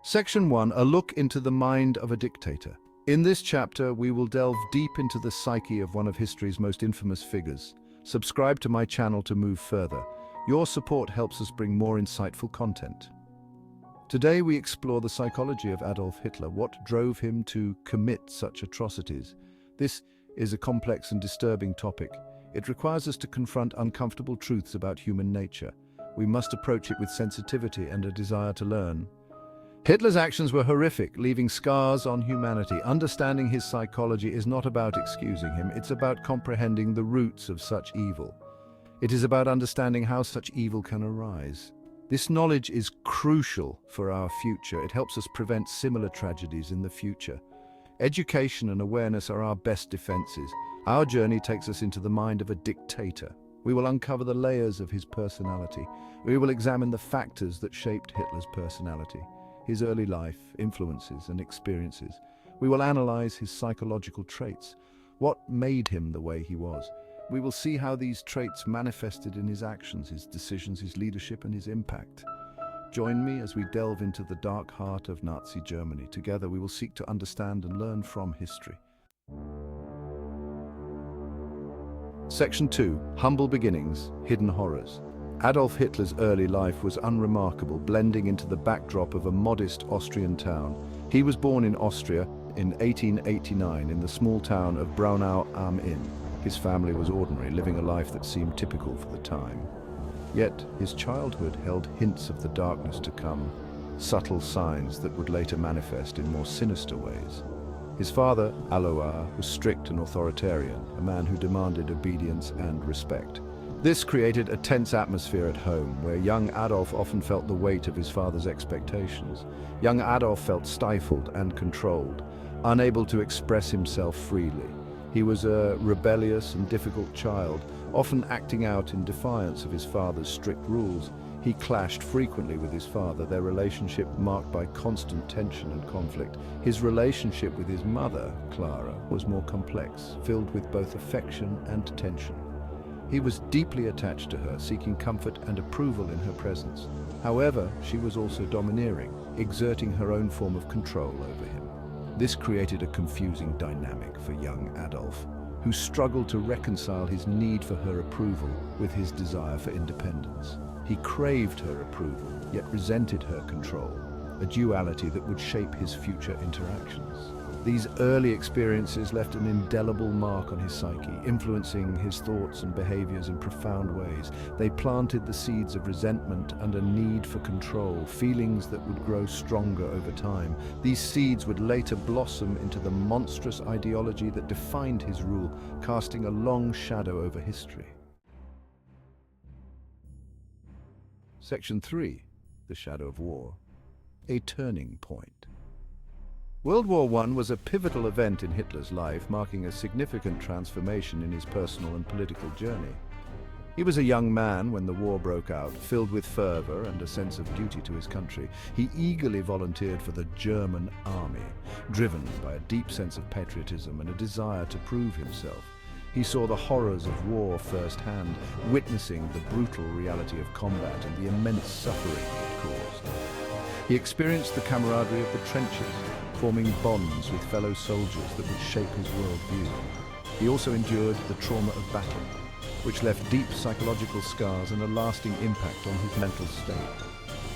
Section 1, a look into the mind of a dictator. In this chapter, we will delve deep into the psyche of one of history's most infamous figures. Subscribe to my channel to move further. Your support helps us bring more insightful content. Today, we explore the psychology of Adolf Hitler, what drove him to commit such atrocities. This is a complex and disturbing topic. It requires us to confront uncomfortable truths about human nature. We must approach it with sensitivity and a desire to learn. Hitler's actions were horrific, leaving scars on humanity. Understanding his psychology is not about excusing him, it's about comprehending the roots of such evil. It is about understanding how such evil can arise. This knowledge is crucial for our future. It helps us prevent similar tragedies in the future. Education and awareness are our best defenses. Our journey takes us into the mind of a dictator. We will uncover the layers of his personality. We will examine the factors that shaped Hitler's personality, his early life, influences, and experiences. We will analyze his psychological traits. What made him the way he was? We will see how these traits manifested in his actions, his decisions, his leadership, and his impact. Join me as we delve into the dark heart of Nazi Germany. Together, we will seek to understand and learn from history. Section 2, Humble Beginnings, Hidden Horrors. Adolf Hitler's early life was unremarkable, blending into the backdrop of a modest Austrian town. He was born in Austria in 1889 in the small town of Braunau am Inn. His family was ordinary, living a life that seemed typical for the time. Yet, his childhood held hints of the darkness to come, subtle signs that would later manifest in more sinister ways. His father, Alois, was strict and authoritarian, a man who demanded obedience and respect. This created a tense atmosphere at home, where young Adolf often felt the weight of his father's expectations. Young Adolf felt stifled and controlled, unable to express himself freely. He was a rebellious and difficult child, often acting out in defiance of his father's strict rules. He clashed frequently with his father, their relationship marked by constant tension and conflict. His relationship with his mother, Clara, was more complex, filled with both affection and tension. He was deeply attached to her, seeking comfort and approval in her presence. However, she was also domineering, exerting her own form of control over him. This created a confusing dynamic for young Adolf, who struggled to reconcile his need for her approval with his desire for independence. He craved her approval, yet resented her control, a duality that would shape his future interactions. These early experiences left an indelible mark on his psyche, influencing his thoughts and behaviors in profound ways. They planted the seeds of resentment and a need for control, feelings that would grow stronger over time. These seeds would later blossom into the monstrous ideology that defined his rule, casting a long shadow over history. Section 3, The Shadow of War, a turning point. World War I was a pivotal event in Hitler's life, marking a significant transformation in his personal and political journey. He was a young man when the war broke out, filled with fervor and a sense of duty to his country. He eagerly volunteered for the German army, driven by a deep sense of patriotism and a desire to prove himself. He saw the horrors of war firsthand, witnessing the brutal reality of combat and the immense suffering it caused. He experienced the camaraderie of the trenches, forming bonds with fellow soldiers that would shape his worldview. He also endured the trauma of battle, which left deep psychological scars and a lasting impact on his mental state.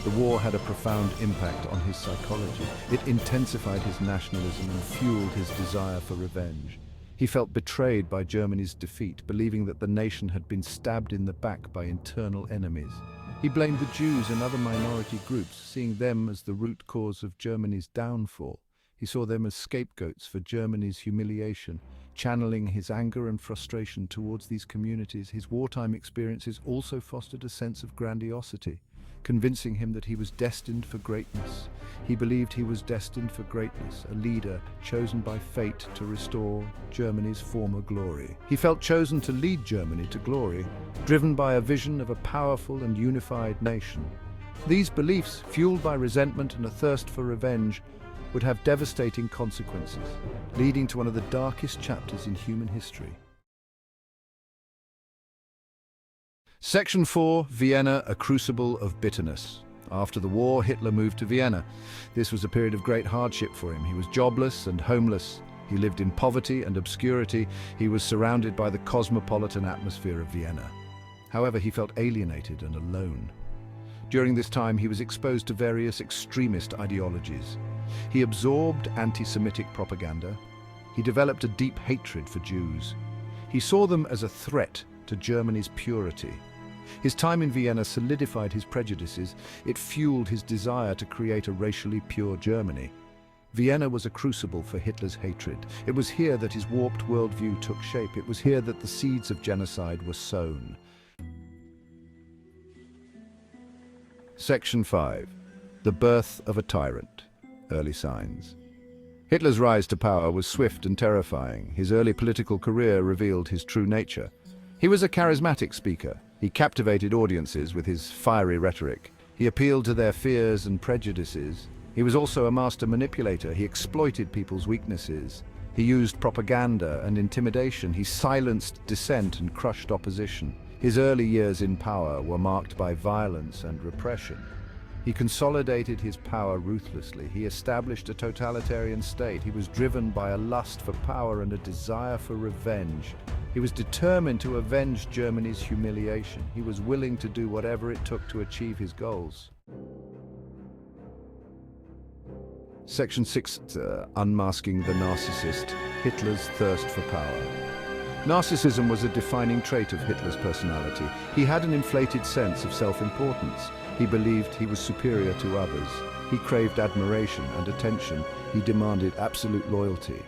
The war had a profound impact on his psychology. It intensified his nationalism and fueled his desire for revenge. He felt betrayed by Germany's defeat, believing that the nation had been stabbed in the back by internal enemies. He blamed the Jews and other minority groups, seeing them as the root cause of Germany's downfall. He saw them as scapegoats for Germany's humiliation. Channeling his anger and frustration towards these communities, his wartime experiences also fostered a sense of grandiosity, convincing him that he was destined for greatness. He believed he was destined for greatness, a leader chosen by fate to restore Germany's former glory. He felt chosen to lead Germany to glory, driven by a vision of a powerful and unified nation. These beliefs, fueled by resentment and a thirst for revenge, would have devastating consequences, leading to one of the darkest chapters in human history. Section 4, Vienna, a Crucible of Bitterness. After the war, Hitler moved to Vienna. This was a period of great hardship for him. He was jobless and homeless. He lived in poverty and obscurity. He was surrounded by the cosmopolitan atmosphere of Vienna. However, he felt alienated and alone. During this time, he was exposed to various extremist ideologies. He absorbed anti-Semitic propaganda. He developed a deep hatred for Jews. He saw them as a threat to Germany's purity. His time in Vienna solidified his prejudices. It fueled his desire to create a racially pure Germany. Vienna was a crucible for Hitler's hatred. It was here that his warped worldview took shape. It was here that the seeds of genocide were sown. Section 5. The Birth of a Tyrant. Early Signs. Hitler's rise to power was swift and terrifying. His early political career revealed his true nature. He was a charismatic speaker. He captivated audiences with his fiery rhetoric. He appealed to their fears and prejudices. He was also a master manipulator. He exploited people's weaknesses. He used propaganda and intimidation. He silenced dissent and crushed opposition. His early years in power were marked by violence and repression. He consolidated his power ruthlessly. He established a totalitarian state. He was driven by a lust for power and a desire for revenge. He was determined to avenge Germany's humiliation. He was willing to do whatever it took to achieve his goals. Section 6. Unmasking the Narcissist. Hitler's Thirst for Power. Narcissism was a defining trait of Hitler's personality. He had an inflated sense of self-importance. He believed he was superior to others. He craved admiration and attention. He demanded absolute loyalty.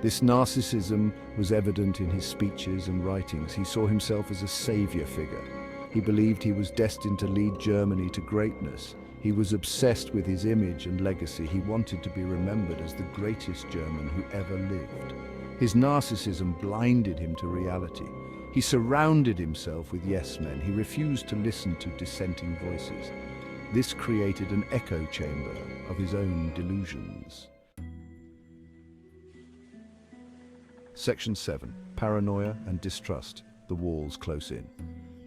This narcissism was evident in his speeches and writings. He saw himself as a savior figure. He believed he was destined to lead Germany to greatness. He was obsessed with his image and legacy. He wanted to be remembered as the greatest German who ever lived. His narcissism blinded him to reality. He surrounded himself with yes-men. He refused to listen to dissenting voices. This created an echo chamber of his own delusions. Section 7. Paranoia and Distrust. The Walls Close In.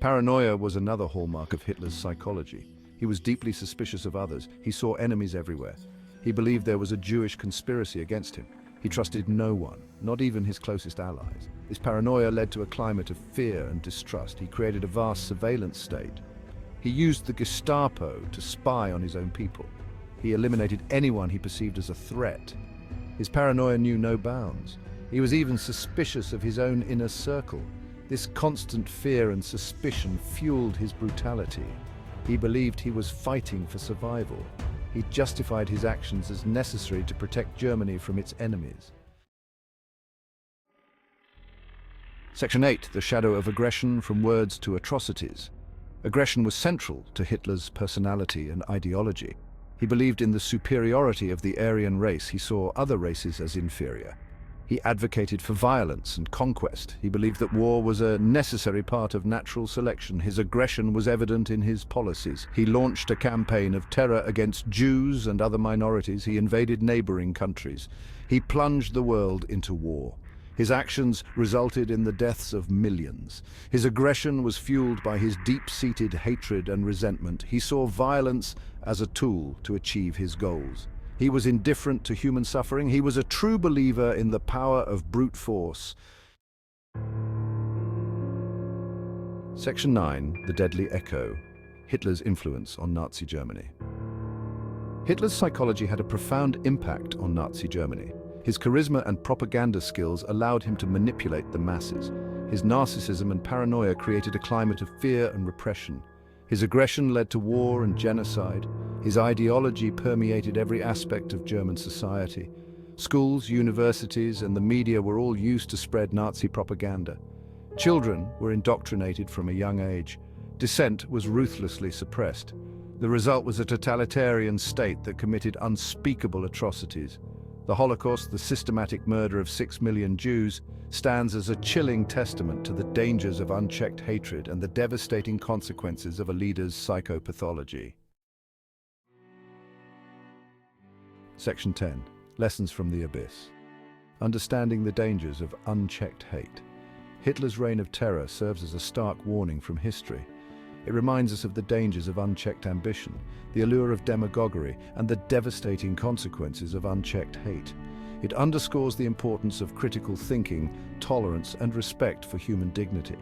Paranoia was another hallmark of Hitler's psychology. He was deeply suspicious of others. He saw enemies everywhere. He believed there was a Jewish conspiracy against him. He trusted no one, not even his closest allies. This paranoia led to a climate of fear and distrust. He created a vast surveillance state. He used the Gestapo to spy on his own people. He eliminated anyone he perceived as a threat. His paranoia knew no bounds. He was even suspicious of his own inner circle. This constant fear and suspicion fueled his brutality. He believed he was fighting for survival. He justified his actions as necessary to protect Germany from its enemies. Section 8. The Shadow of Aggression, from Words to Atrocities. Aggression was central to Hitler's personality and ideology. He believed in the superiority of the Aryan race. He saw other races as inferior. He advocated for violence and conquest. He believed that war was a necessary part of natural selection. His aggression was evident in his policies. He launched a campaign of terror against Jews and other minorities. He invaded neighboring countries. He plunged the world into war. His actions resulted in the deaths of millions. His aggression was fueled by his deep-seated hatred and resentment. He saw violence as a tool to achieve his goals. He was indifferent to human suffering. He was a true believer in the power of brute force. Section 9. The Deadly Echo. Hitler's influence on Nazi Germany. Hitler's psychology had a profound impact on Nazi Germany. His charisma and propaganda skills allowed him to manipulate the masses. His narcissism and paranoia created a climate of fear and repression. His aggression led to war and genocide. His ideology permeated every aspect of German society. Schools, universities, and the media were all used to spread Nazi propaganda. Children were indoctrinated from a young age. Dissent was ruthlessly suppressed. The result was a totalitarian state that committed unspeakable atrocities. The Holocaust, the systematic murder of 6 million Jews, stands as a chilling testament to the dangers of unchecked hatred and the devastating consequences of a leader's psychopathology. Section 10. Lessons from the Abyss. Understanding the dangers of unchecked hate. Hitler's reign of terror serves as a stark warning from history. It reminds us of the dangers of unchecked ambition, the allure of demagoguery, and the devastating consequences of unchecked hate. It underscores the importance of critical thinking, tolerance, and respect for human dignity.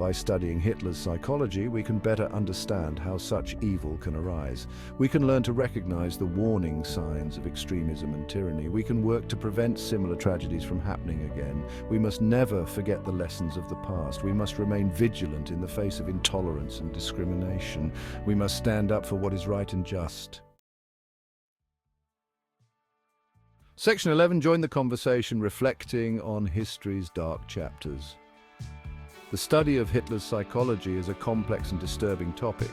By studying Hitler's psychology, we can better understand how such evil can arise. We can learn to recognize the warning signs of extremism and tyranny. We can work to prevent similar tragedies from happening again. We must never forget the lessons of the past. We must remain vigilant in the face of intolerance and discrimination. We must stand up for what is right and just. Section 11, join the conversation reflecting on history's dark chapters. The study of Hitler's psychology is a complex and disturbing topic,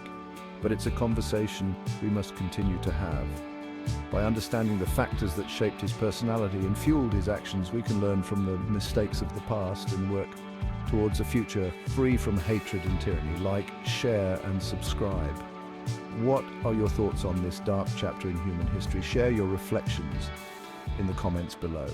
but it's a conversation we must continue to have. By understanding the factors that shaped his personality and fueled his actions, we can learn from the mistakes of the past and work towards a future free from hatred and tyranny. Like, share, and subscribe. What are your thoughts on this dark chapter in human history? Share your reflections in the comments below.